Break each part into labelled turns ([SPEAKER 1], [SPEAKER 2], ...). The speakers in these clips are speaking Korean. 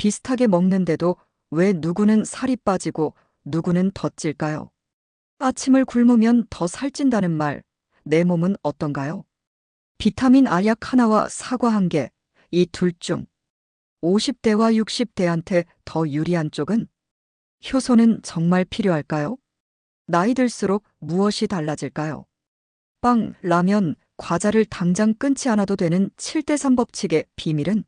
[SPEAKER 1] 비슷하게 먹는데도 왜 누구는 살이 빠지고 누구는 더 찔까요? 아침을 굶으면 더 살찐다는 말, 내 몸은 어떤가요? 비타민 알약 하나와 사과 한 개, 이 둘 중 50대와 60대한테 더 유리한 쪽은? 효소는 정말 필요할까요? 나이 들수록 무엇이 달라질까요? 빵, 라면, 과자를 당장 끊지 않아도 되는 7대3 법칙의 비밀은?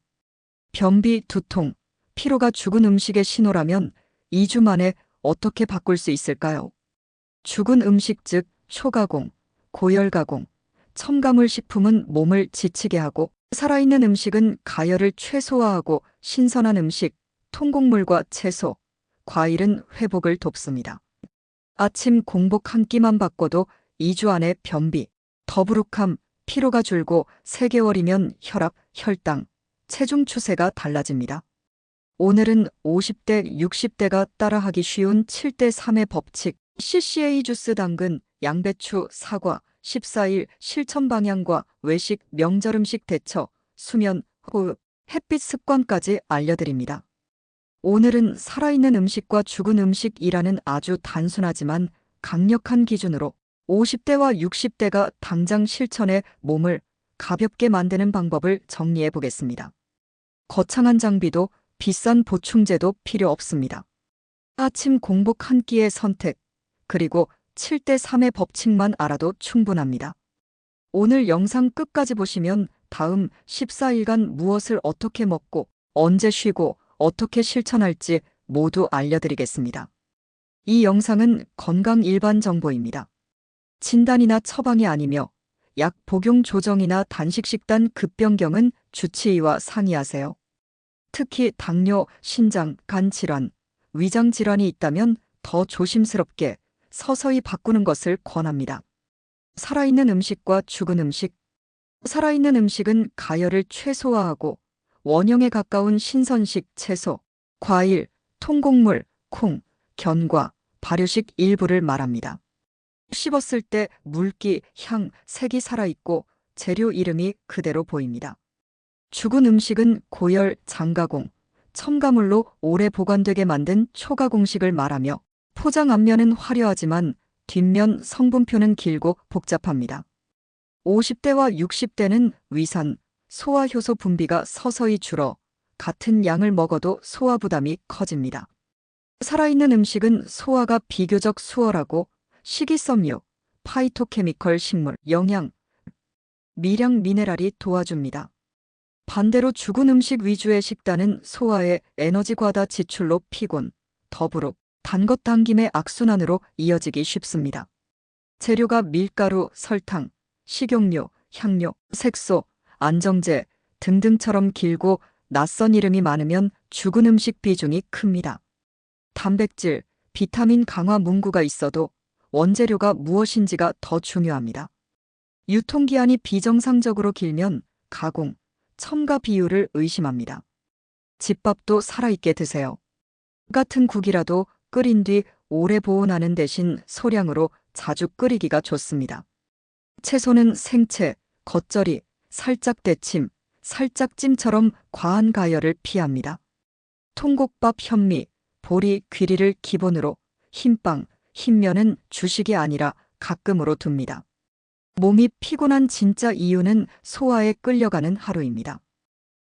[SPEAKER 1] 변비, 두통, 피로가 죽은 음식의 신호라면 2주 만에 어떻게 바꿀 수 있을까요? 죽은 음식 즉 초가공, 고열가공, 첨가물 식품은 몸을 지치게 하고 살아있는 음식은 가열을 최소화하고 신선한 음식, 통곡물과 채소, 과일은 회복을 돕습니다. 아침 공복 한 끼만 바꿔도 2주 안에 변비, 더부룩함, 피로가 줄고 3개월이면 혈압, 혈당, 체중 추세가 달라집니다. 오늘은 50대, 60대가 따라하기 쉬운 7대3의 법칙, CCA 주스 당근, 양배추, 사과, 14일 실천 방향과 외식, 명절 음식 대처, 수면, 호흡, 햇빛 습관까지 알려드립니다. 오늘은 살아있는 음식과 죽은 음식이라는 아주 단순하지만 강력한 기준으로 50대와 60대가 당장 실천해 몸을 가볍게 만드는 방법을 정리해 보겠습니다. 거창한 장비도 비싼 보충제도 필요 없습니다. 아침 공복 한 끼의 선택, 그리고 7대3의 법칙만 알아도 충분합니다. 오늘 영상 끝까지 보시면 다음 14일간 무엇을 어떻게 먹고 언제 쉬고 어떻게 실천할지 모두 알려드리겠습니다. 이 영상은 건강 일반 정보입니다. 진단이나 처방이 아니며 약 복용 조정이나 단식 식단 급변경은 주치의와 상의하세요. 특히 당뇨, 신장, 간 질환, 위장 질환이 있다면 더 조심스럽게 서서히 바꾸는 것을 권합니다. 살아있는 음식과 죽은 음식. 살아있는 음식은 가열을 최소화하고 원형에 가까운 신선식 채소, 과일, 통곡물, 콩, 견과, 발효식 일부를 말합니다. 씹었을 때 물기, 향, 색이 살아있고 재료 이름이 그대로 보입니다. 죽은 음식은 고열, 장가공, 첨가물로 오래 보관되게 만든 초가공식을 말하며 포장 앞면은 화려하지만 뒷면 성분표는 길고 복잡합니다. 50대와 60대는 위산, 소화효소 분비가 서서히 줄어 같은 양을 먹어도 소화 부담이 커집니다. 살아있는 음식은 소화가 비교적 수월하고 식이섬유, 파이토케미컬 식물, 영양, 미량 미네랄이 도와줍니다. 반대로 죽은 음식 위주의 식단은 소화에 에너지 과다 지출로 피곤, 더부룩, 단 것 당김의 악순환으로 이어지기 쉽습니다. 재료가 밀가루, 설탕, 식용유, 향료, 색소, 안정제 등등처럼 길고 낯선 이름이 많으면 죽은 음식 비중이 큽니다. 단백질, 비타민 강화 문구가 있어도 원재료가 무엇인지가 더 중요합니다. 유통기한이 비정상적으로 길면 가공, 첨가 비율을 의심합니다. 집밥도 살아있게 드세요. 같은 국이라도 끓인 뒤 오래 보온하는 대신 소량으로 자주 끓이기가 좋습니다. 채소는 생채, 겉절이, 살짝 데침, 살짝 찜처럼 과한 가열을 피합니다. 통곡밥, 현미, 보리, 귀리를 기본으로, 흰빵, 흰면은 주식이 아니라 가끔으로 둡니다. 몸이 피곤한 진짜 이유는 소화에 끌려가는 하루입니다.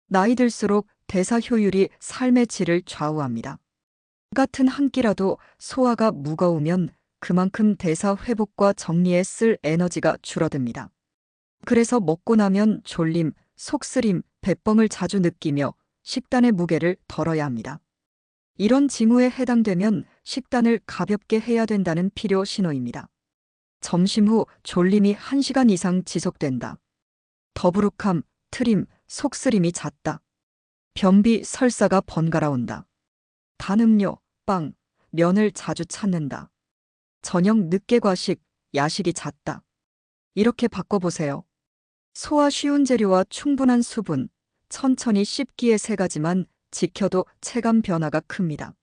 [SPEAKER 1] 나이 들수록 대사 효율이 삶의 질을 좌우합니다. 같은 한 끼라도 소화가 무거우면 그만큼 대사 회복과 정리에 쓸 에너지가 줄어듭니다. 그래서 먹고 나면 졸림, 속쓰림, 배뻥을 자주 느끼며 식단의 무게를 덜어야 합니다. 이런 징후에 해당되면 식단을 가볍게 해야 된다는 필요 신호입니다. 점심 후 졸림이 1시간 이상 지속된다. 더부룩함, 트림, 속쓰림이 잦다. 변비, 설사가 번갈아 온다. 단 음료, 빵, 면을 자주 찾는다. 저녁 늦게 과식, 야식이 잦다. 이렇게 바꿔보세요. 소화 쉬운 재료와 충분한 수분, 천천히 씹기에 3가지만 지켜도 체감 변화가 큽니다.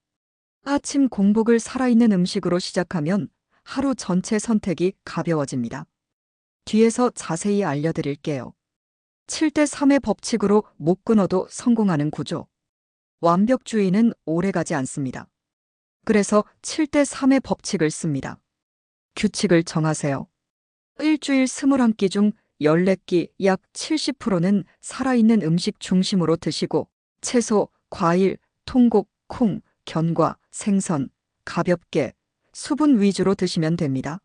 [SPEAKER 1] 아침 공복을 살아있는 음식으로 시작하면 하루 전체 선택이 가벼워집니다. 뒤에서 자세히 알려드릴게요. 7대3의 법칙으로 못 끊어도 성공하는 구조. 완벽주의는 오래가지 않습니다. 그래서 7대3의 법칙을 씁니다. 규칙을 정하세요. 일주일 21끼 중 14끼 약 70%는 살아있는 음식 중심으로 드시고 채소, 과일, 통곡, 콩, 견과, 생선, 가볍게 수분 위주로 드시면 됩니다.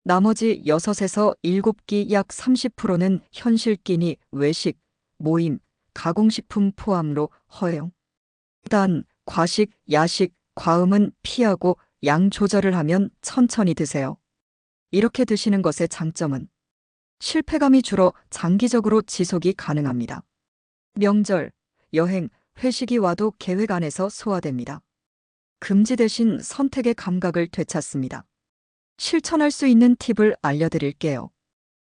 [SPEAKER 1] 나머지 6에서 7끼 약 30%는 현실끼니 외식, 모임, 가공식품 포함로 허용. 단, 과식, 야식, 과음은 피하고 양 조절을 하면 천천히 드세요. 이렇게 드시는 것의 장점은 실패감이 줄어 장기적으로 지속이 가능합니다. 명절, 여행, 회식이 와도 계획 안에서 소화됩니다. 금지 대신 선택의 감각을 되찾습니다. 실천할 수 있는 팁을 알려드릴게요.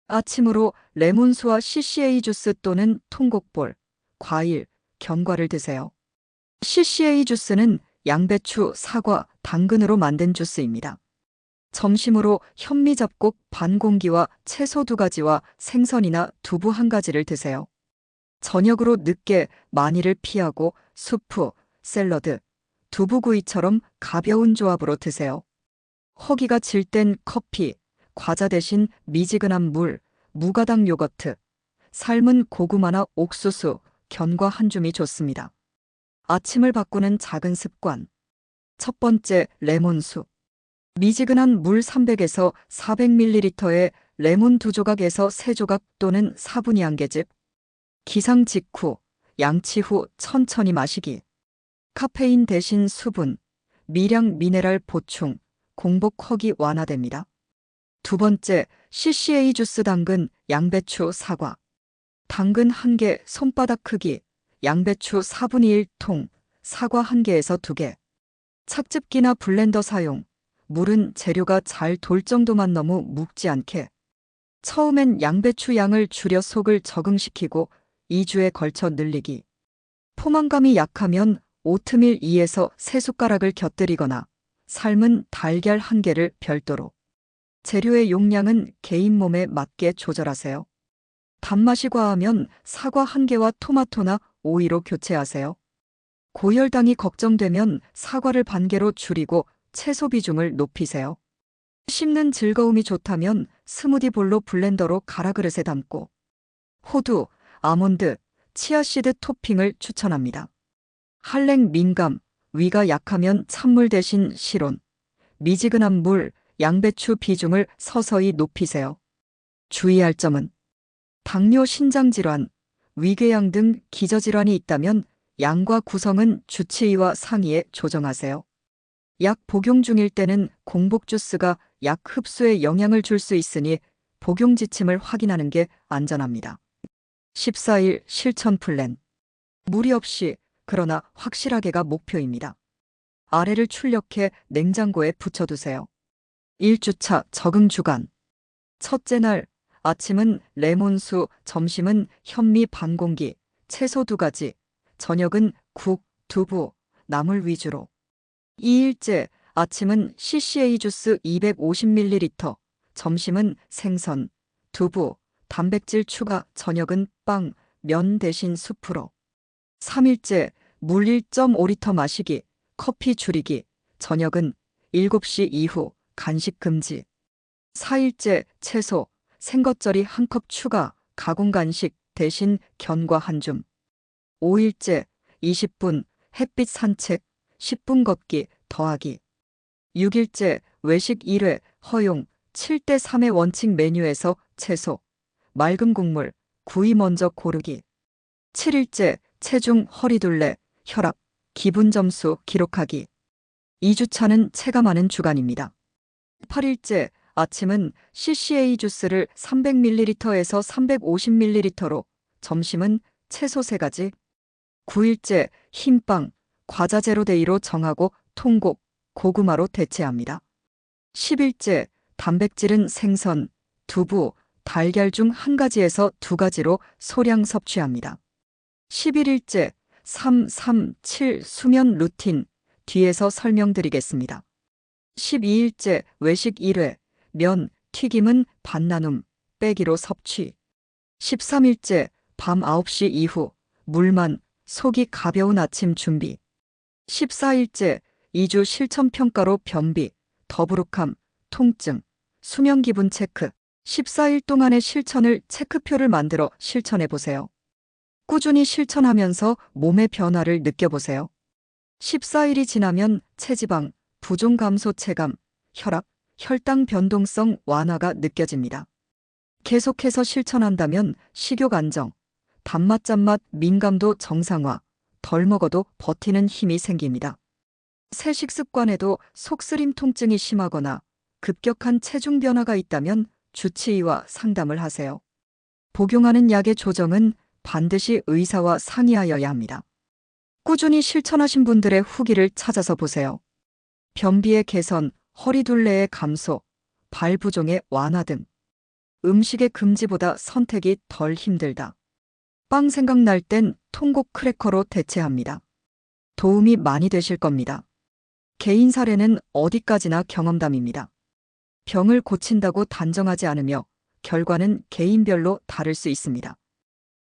[SPEAKER 1] 아침으로 레몬수와 CCA 주스 또는 통곡볼, 과일, 견과를 드세요. CCA 주스는 양배추, 사과, 당근으로 만든 주스입니다. 점심으로 현미 잡곡 반 공기와 채소 2가지와 생선이나 두부 1가지를 드세요. 저녁으로 늦게 많이를 피하고 수프, 샐러드, 두부구이처럼 가벼운 조합으로 드세요. 허기가 질 땐 커피, 과자 대신 미지근한 물, 무가당 요거트, 삶은 고구마나 옥수수, 견과 한 줌이 좋습니다. 아침을 바꾸는 작은 습관. 첫 번째, 레몬수. 미지근한 물 300에서 400ml에 레몬 2조각에서 3조각 또는 4분의 1개즙. 기상 직후, 양치 후 천천히 마시기. 카페인 대신 수분, 미량 미네랄 보충, 공복 허기 완화됩니다. 두 번째, CCA 주스 당근, 양배추, 사과. 당근 1개 손바닥 크기, 양배추 4분의 1통, 사과 1개에서 2개. 착즙기나 블렌더 사용. 물은 재료가 잘 돌 정도만 너무 묵지 않게. 처음엔 양배추 양을 줄여 속을 적응시키고 2주에 걸쳐 늘리기. 포만감이 약하면 오트밀 2에서 3숟가락을 곁들이거나 삶은 달걀 1개를 별도로. 재료의 용량은 개인 몸에 맞게 조절하세요. 단맛이 과하면 사과 1개와 토마토나 오이로 교체하세요. 고혈당이 걱정되면 사과를 반 개로 줄이고 채소 비중을 높이세요. 씹는 즐거움이 좋다면 스무디 볼로 블렌더로 가라 그릇에 담고 호두, 아몬드, 치아씨드 토핑을 추천합니다. 할랭 민감, 위가 약하면 찬물 대신 실온, 미지근한 물, 양배추 비중을 서서히 높이세요. 주의할 점은 당뇨, 신장질환, 위궤양 등 기저질환이 있다면 양과 구성은 주치의와 상의해 조정하세요. 약 복용 중일 때는 공복 주스가 약 흡수에 영향을 줄 수 있으니 복용 지침을 확인하는 게 안전합니다. 14일 실천 플랜. 무리 없이 그러나 확실하게가 목표입니다. 아래를 출력해 냉장고에 붙여두세요. 1주차 적응 주간. 첫째 날, 아침은 레몬수, 점심은 현미 반 공기, 채소 2가지, 저녁은 국, 두부, 나물 위주로. 2일째, 아침은 CCA 주스 250ml, 점심은 생선, 두부, 단백질 추가, 저녁은 빵, 면 대신 수프로. 3일째, 물 1.5리터 마시기, 커피 줄이기, 저녁은 7시 이후 간식 금지. 4일째, 채소, 생겉절이 1컵 추가, 가공 간식 대신 견과 1줌. 5일째, 20분, 햇빛 산책, 10분 걷기, 더하기. 6일째, 외식 1회, 허용, 7대3의 원칙 메뉴에서 채소, 맑은 국물, 구이 먼저 고르기. 7일째, 체중, 허리둘레, 혈압, 기분 점수 기록하기. 2주차는 체감하는 주간입니다. 8일째, 아침은 CCA 주스를 300ml에서 350ml로, 점심은 채소 3가지. 9일째, 흰빵, 과자 제로데이로 정하고 통곡, 고구마로 대체합니다. 10일째, 단백질은 생선, 두부, 달걀 중 1가지에서 2가지로 소량 섭취합니다. 11일째, 3-3-7 수면 루틴, 뒤에서 설명드리겠습니다. 12일째, 외식 1회, 면, 튀김은 반 나눔, 빼기로 섭취. 13일째, 밤 9시 이후, 물만, 속이 가벼운 아침 준비. 14일째 2주 실천 평가로 변비, 더부룩함, 통증, 수면 기분 체크. 14일 동안의 실천을 체크표를 만들어 실천해 보세요. 꾸준히 실천하면서 몸의 변화를 느껴보세요. 14일이 지나면 체지방, 부종 감소 체감, 혈압, 혈당 변동성 완화가 느껴집니다. 계속해서 실천한다면 식욕 안정, 단맛 짠맛 민감도 정상화, 덜 먹어도 버티는 힘이 생깁니다. 새 식습관에도 속쓰림 통증이 심하거나 급격한 체중 변화가 있다면 주치의와 상담을 하세요. 복용하는 약의 조정은 반드시 의사와 상의하여야 합니다. 꾸준히 실천하신 분들의 후기를 찾아서 보세요. 변비의 개선, 허리둘레의 감소, 발부종의 완화 등. 음식의 금지보다 선택이 덜 힘들다. 빵 생각날 땐 통곡 크래커로 대체합니다. 도움이 많이 되실 겁니다. 개인 사례는 어디까지나 경험담입니다. 병을 고친다고 단정하지 않으며 결과는 개인별로 다를 수 있습니다.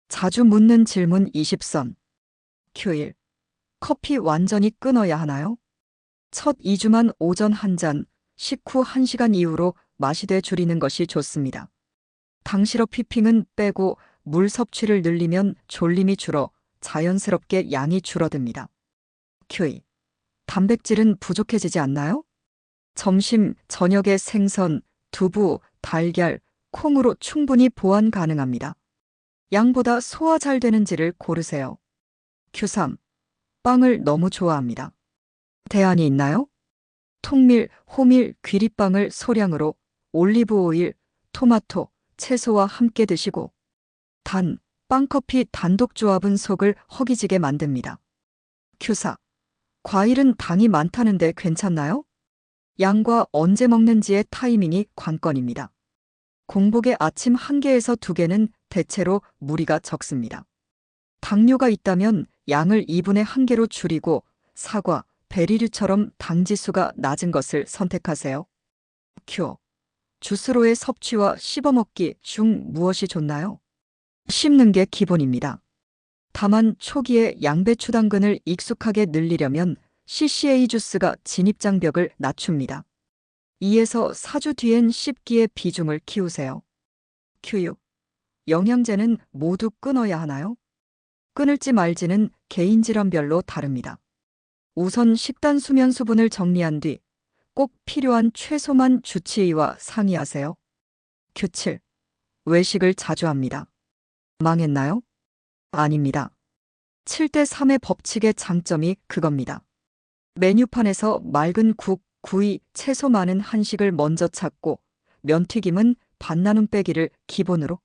[SPEAKER 1] 자주 묻는 질문 20선. Q1. 커피 완전히 끊어야 하나요? 첫 2주만 오전 1잔, 식후 1시간 이후로 마시되 줄이는 것이 좋습니다. 당 시럽 휘핑은 빼고 물 섭취를 늘리면 졸림이 줄어 자연스럽게 양이 줄어듭니다. Q2. 단백질은 부족해지지 않나요? 점심, 저녁에 생선, 두부, 달걀, 콩으로 충분히 보완 가능합니다. 양보다 소화 잘 되는지를 고르세요. Q3. 빵을 너무 좋아합니다. 대안이 있나요? 통밀, 호밀, 귀리빵을 소량으로 올리브 오일, 토마토, 채소와 함께 드시고 단, 빵커피 단독 조합은 속을 허기지게 만듭니다. Q4. 과일은 당이 많다는데 괜찮나요? 양과 언제 먹는지의 타이밍이 관건입니다. 공복에 아침 1개에서 2개는 대체로 무리가 적습니다. 당뇨가 있다면 양을 2분의 1개로 줄이고 사과, 베리류처럼 당지수가 낮은 것을 선택하세요. Q. 주스로의 섭취와 씹어먹기 중 무엇이 좋나요? 씹는 게 기본입니다. 다만 초기에 양배추 당근을 익숙하게 늘리려면 CCA 주스가 진입장벽을 낮춥니다. 2에서 4주 뒤엔 씹기의 비중을 키우세요. Q6. 영양제는 모두 끊어야 하나요? 끊을지 말지는 개인 질환별로 다릅니다. 우선 식단 수면 수분을 정리한 뒤 꼭 필요한 최소만 주치의와 상의하세요. Q7. 외식을 자주 합니다. 망했나요? 아닙니다. 7대3의 법칙의 장점이 그겁니다. 메뉴판에서 맑은 국, 구이, 채소 많은 한식을 먼저 찾고 면튀김은 반나눔 빼기를 기본으로.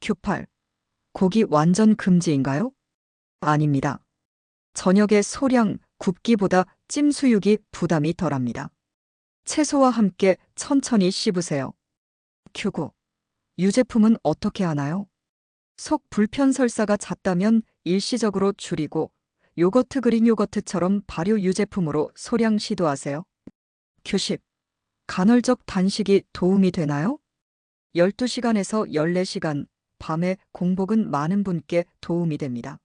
[SPEAKER 1] Q8. 고기 완전 금지인가요? 아닙니다. 저녁에 소량 굽기보다 찜수육이 부담이 덜합니다. 채소와 함께 천천히 씹으세요. Q9. 유제품은 어떻게 하나요? 속 불편 설사가 잦다면 일시적으로 줄이고 요거트 그릭 요거트처럼 발효 유제품으로 소량 시도하세요. Q10. 간헐적 단식이 도움이 되나요? 12시간에서 14시간, 밤에 공복은 많은 분께 도움이 됩니다.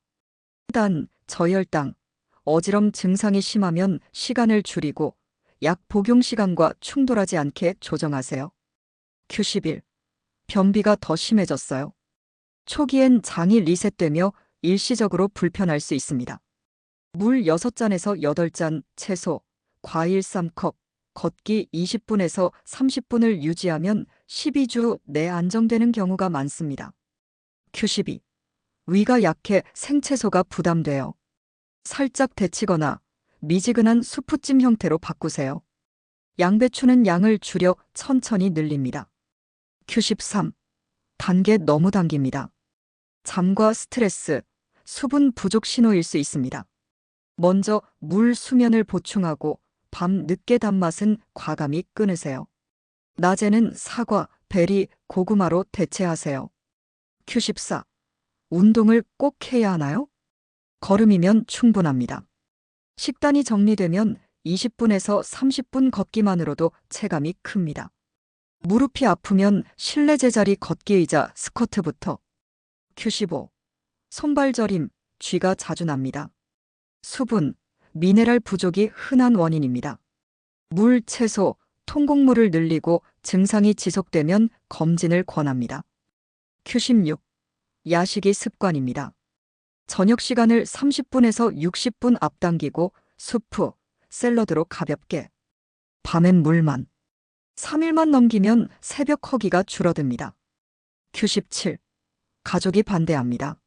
[SPEAKER 1] 단, 저혈당, 어지럼 증상이 심하면 시간을 줄이고 약 복용 시간과 충돌하지 않게 조정하세요. Q11. 변비가 더 심해졌어요. 초기엔 장이 리셋되며 일시적으로 불편할 수 있습니다. 물 6잔에서 8잔, 채소, 과일 3컵, 걷기 20분에서 30분을 유지하면 12주 내 안정되는 경우가 많습니다. Q12. 위가 약해 생채소가 부담돼요. 살짝 데치거나 미지근한 수프찜 형태로 바꾸세요. 양배추는 양을 줄여 천천히 늘립니다. Q13. 단계 너무 당깁니다. 잠과 스트레스, 수분 부족 신호일 수 있습니다. 먼저 물 수면을 보충하고 밤 늦게 단맛은 과감히 끊으세요. 낮에는 사과, 베리, 고구마로 대체하세요. Q14. 운동을 꼭 해야 하나요? 걸음이면 충분합니다. 식단이 정리되면 20분에서 30분 걷기만으로도 체감이 큽니다. 무릎이 아프면 실내 제자리 걷기 의자 스쿼트부터. Q15. 손발 저림, 쥐가 자주 납니다. 수분, 미네랄 부족이 흔한 원인입니다. 물, 채소, 통곡물을 늘리고 증상이 지속되면 검진을 권합니다. Q16. 야식이 습관입니다. 저녁 시간을 30분에서 60분 앞당기고 수프, 샐러드로 가볍게. 밤엔 물만. 3일만 넘기면 새벽 허기가 줄어듭니다. Q17. 가족이 반대합니다.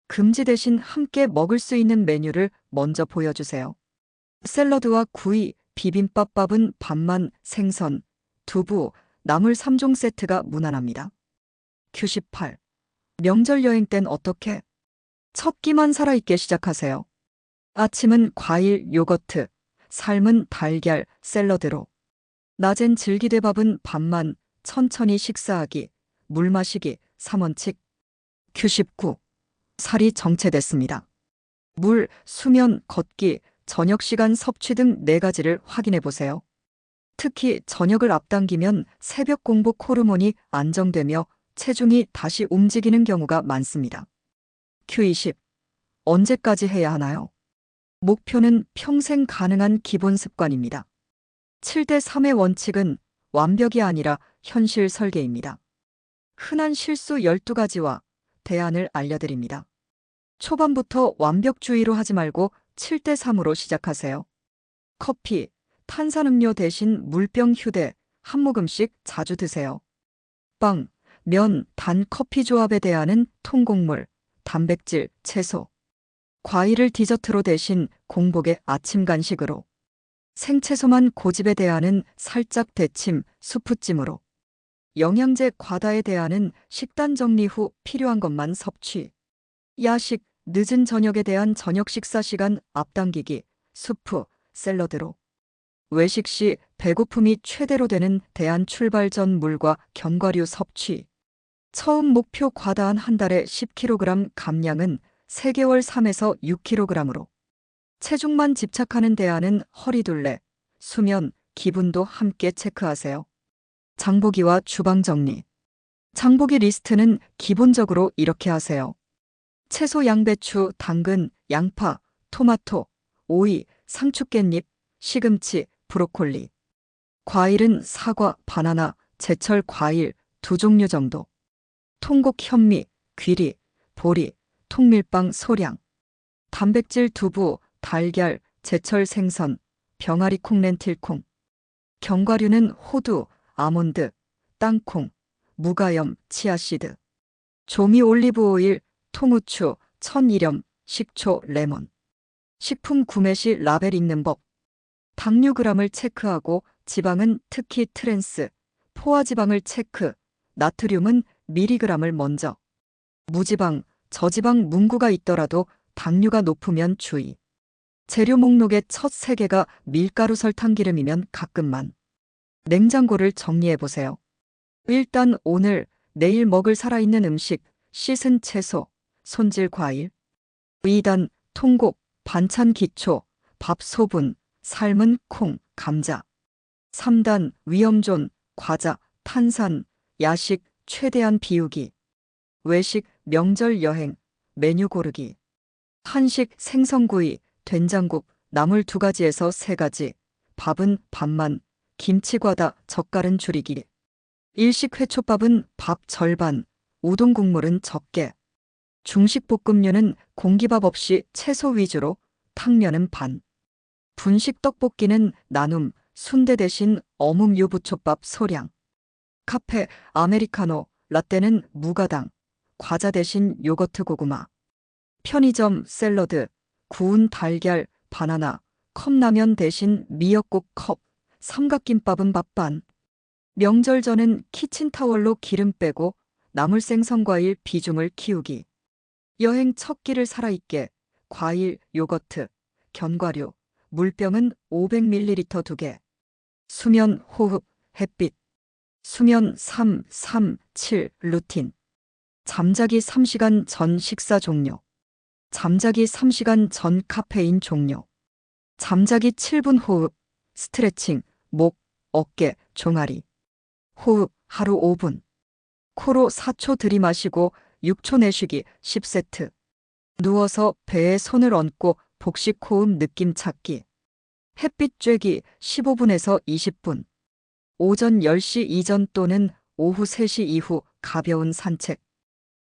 [SPEAKER 1] 금지 대신 함께 먹을 수 있는 메뉴를 먼저 보여주세요. 샐러드와 구이, 비빔밥밥은 밥만, 생선, 두부, 나물 3종 세트가 무난합니다. Q18. 명절 여행 땐 어떻게? 첫 끼만 살아있게 시작하세요. 아침은 과일, 요거트, 삶은 달걀, 샐러드로. 낮엔 질기대밥은 밥만, 천천히 식사하기, 물 마시기, 3원칙. Q19. 살이 정체됐습니다. 물, 수면, 걷기, 저녁 시간 섭취 등 4가지를 확인해 보세요. 특히 저녁을 앞당기면 새벽 공복 호르몬이 안정되며 체중이 다시 움직이는 경우가 많습니다. Q20. 언제까지 해야 하나요? 목표는 평생 가능한 기본 습관입니다. 7대3의 원칙은 완벽이 아니라 현실 설계입니다. 흔한 실수 12가지와 대안을 알려드립니다. 초반부터 완벽주의로 하지 말고 7대3으로 시작하세요. 커피, 탄산음료 대신 물병 휴대, 한 모금씩 자주 드세요. 빵, 면, 단 커피 조합에 대한은 통곡물, 단백질, 채소. 과일을 디저트로 대신 공복의 아침 간식으로. 생채소만 고집에 대한은 살짝 데침, 수프찜으로. 영양제 과다에 대한은 식단 정리 후 필요한 것만 섭취. 야식, 늦은 저녁에 대한 저녁 식사 시간 앞당기기, 수프, 샐러드로. 외식 시 배고픔이 최대로 되는 대한 출발 전 물과 견과류 섭취. 처음 목표 과다한 한 달에 10kg 감량은 3개월 3에서 6kg으로. 체중만 집착하는 대안은 허리둘레, 수면, 기분도 함께 체크하세요. 장보기와 주방 정리. 장보기 리스트는 기본적으로 이렇게 하세요. 채소, 양배추, 당근, 양파, 토마토, 오이, 상추, 깻잎, 시금치, 브로콜리. 과일은 사과, 바나나, 제철 과일 2종류 정도. 통곡, 현미, 귀리, 보리, 통밀빵 소량. 단백질 두부, 달걀, 제철 생선, 병아리 콩, 렌틸콩. 견과류는 호두, 아몬드, 땅콩, 무가염, 치아씨드. 조미 올리브 오일, 통후추, 천일염, 식초, 레몬. 식품 구매 시 라벨 읽는 법. 당류그램을 체크하고 지방은 특히 트랜스, 포화지방을 체크, 나트륨은 미리그램을 먼저. 무지방, 저지방 문구가 있더라도 당류가 높으면 주의. 재료 목록의 첫 3개가 밀가루, 설탕, 기름이면 가끔만. 냉장고를 정리해 보세요. 일단 오늘, 내일 먹을 살아있는 음식, 씻은 채소, 손질 과일. 2단, 통곡, 반찬 기초, 밥 소분, 삶은 콩, 감자. 3단, 위험존, 과자, 탄산, 야식, 최대한 비우기. 외식, 명절 여행, 메뉴 고르기. 한식, 생선구이, 된장국, 나물 2가지에서 3가지. 밥은 밥만, 김치과다, 젓갈은 줄이기. 일식 회초밥은 밥 절반, 우동 국물은 적게. 중식 볶음류는 공기밥 없이 채소 위주로, 탕면은 반. 분식 떡볶이는 나눔, 순대 대신 어묵 유부초밥 소량. 카페, 아메리카노, 라떼는 무가당, 과자 대신 요거트 고구마. 편의점, 샐러드, 구운 달걀, 바나나, 컵라면 대신 미역국 컵, 삼각김밥은 밥반. 명절 전은 키친타월로 기름 빼고 나물 생선과일 비중을 키우기. 여행 첫 끼를 살아있게 과일, 요거트, 견과류, 물병은 500ml 2개. 수면, 호흡, 햇빛. 수면 3, 3, 7 루틴. 잠자기 3시간 전 식사 종료. 잠자기 3시간 전 카페인 종료. 잠자기 7분 호흡, 스트레칭, 목, 어깨, 종아리. 호흡 하루 5분. 코로 4초 들이마시고 6초 내쉬기 10세트. 누워서 배에 손을 얹고 복식 호흡 느낌 찾기. 햇빛 쬐기 15분에서 20분. 오전 10시 이전 또는 오후 3시 이후 가벼운 산책.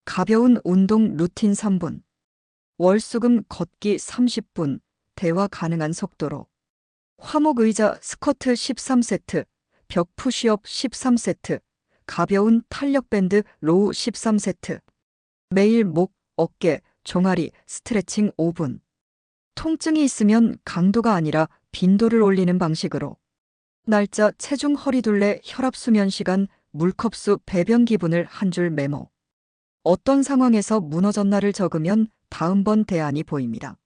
[SPEAKER 1] 가벼운 운동 루틴 3분. 월수금 걷기 30분. 대화 가능한 속도로. 화목 의자 스쿼트 13세트. 벽 푸시업 13세트. 가벼운 탄력 밴드 로우 13세트. 매일 목, 어깨, 종아리 스트레칭 5분. 통증이 있으면 강도가 아니라 빈도를 올리는 방식으로. 날짜, 체중, 허리둘레, 혈압, 수면 시간, 물컵수, 배변 기분을 한 줄 메모. 어떤 상황에서 무너졌나를 적으면 다음번 대안이 보입니다.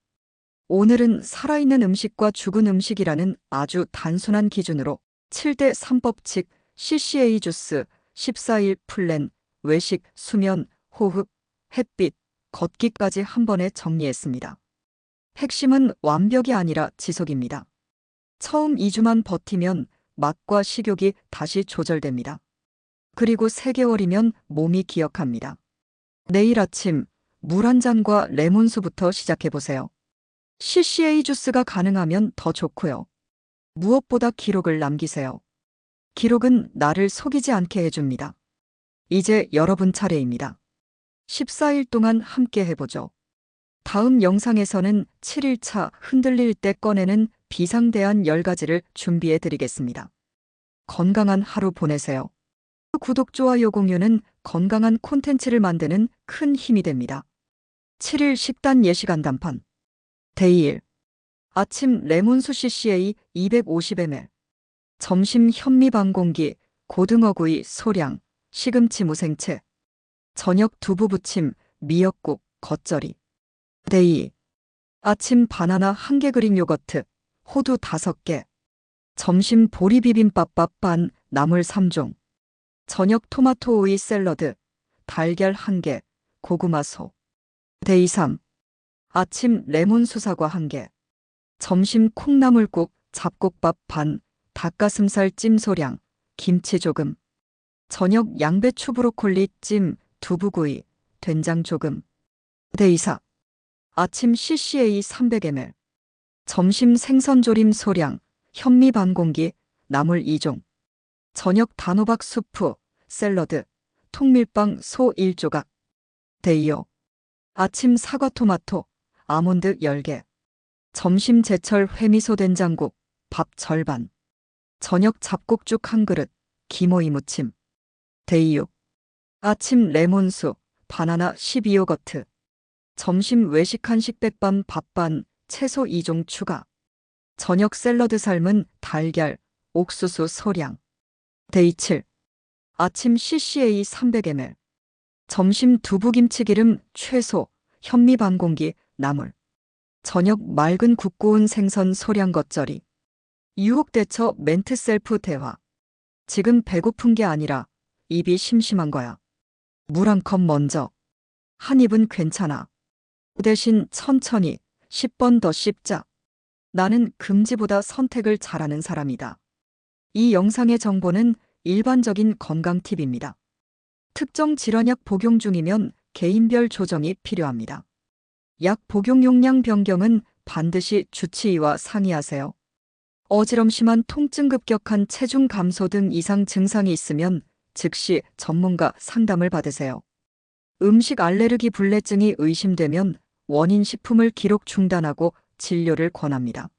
[SPEAKER 1] 오늘은 살아있는 음식과 죽은 음식이라는 아주 단순한 기준으로 7대 3 법칙, CCA 주스, 14일 플랜, 외식, 수면, 호흡, 햇빛, 걷기까지 한 번에 정리했습니다. 핵심은 완벽이 아니라 지속입니다. 처음 2주만 버티면 맛과 식욕이 다시 조절됩니다. 그리고 3개월이면 몸이 기억합니다. 내일 아침 물 한 잔과 레몬수부터 시작해보세요. CCA 주스가 가능하면 더 좋고요. 무엇보다 기록을 남기세요. 기록은 나를 속이지 않게 해줍니다. 이제 여러분 차례입니다. 14일 동안 함께 해보죠. 다음 영상에서는 7일차 흔들릴 때 꺼내는 비상대안 10가지를 준비해 드리겠습니다. 건강한 하루 보내세요. 구독, 좋아요, 공유는 건강한 콘텐츠를 만드는 큰 힘이 됩니다. 7일 식단 예시 간단판. 데이 1. 아침 레몬수 CCA 250ml. 점심 현미반공기, 고등어구이, 소량, 시금치 무생채. 저녁 두부 부침, 미역국, 겉절이. 데이 2. 아침 바나나 1개 그릭 요거트, 호두 5개. 점심 보리 비빔밥 반, 나물 3종. 저녁 토마토 오이 샐러드, 달걀 1개, 고구마 소. 데이 3. 아침 레몬 수사과 1개. 점심 콩나물국, 잡곡밥 반, 닭가슴살 찜 소량, 김치 조금. 저녁 양배추 브로콜리 찜, 두부구이, 된장 조금. 데이 4. 아침 CCA 300ml. 점심 생선조림 소량, 현미 반공기, 나물 2종. 저녁 단호박 수프, 샐러드, 통밀빵 소 1조각. 데이 5. 아침 사과 토마토, 아몬드 10개. 점심 제철 회미소 된장국, 밥 절반. 저녁 잡곡죽 1그릇, 기모이 무침. 데이 6. 아침 레몬수, 바나나 12요거트. 점심 외식 한식 백반 밥반, 채소 2종 추가. 저녁 샐러드 삶은 달걀, 옥수수 소량. 데이 7. 아침 CCA 300ml. 점심 두부김치기름 최소, 현미 반공기, 나물. 저녁 맑은 국 구운 생선 소량 겉절이. 유혹 대처 멘트 셀프 대화. 지금 배고픈 게 아니라 입이 심심한 거야. 물 한 컵 먼저. 한 입은 괜찮아. 대신 천천히 10번 더 씹자. 나는 금지보다 선택을 잘하는 사람이다. 이 영상의 정보는 일반적인 건강 팁입니다. 특정 질환약 복용 중이면 개인별 조정이 필요합니다. 약 복용 용량 변경은 반드시 주치의와 상의하세요. 어지럼심한 통증, 급격한 체중 감소 등 이상 증상이 있으면 즉시 전문가 상담을 받으세요. 음식 알레르기 불내증이 의심되면 원인 식품을 기록 중단하고 진료를 권합니다.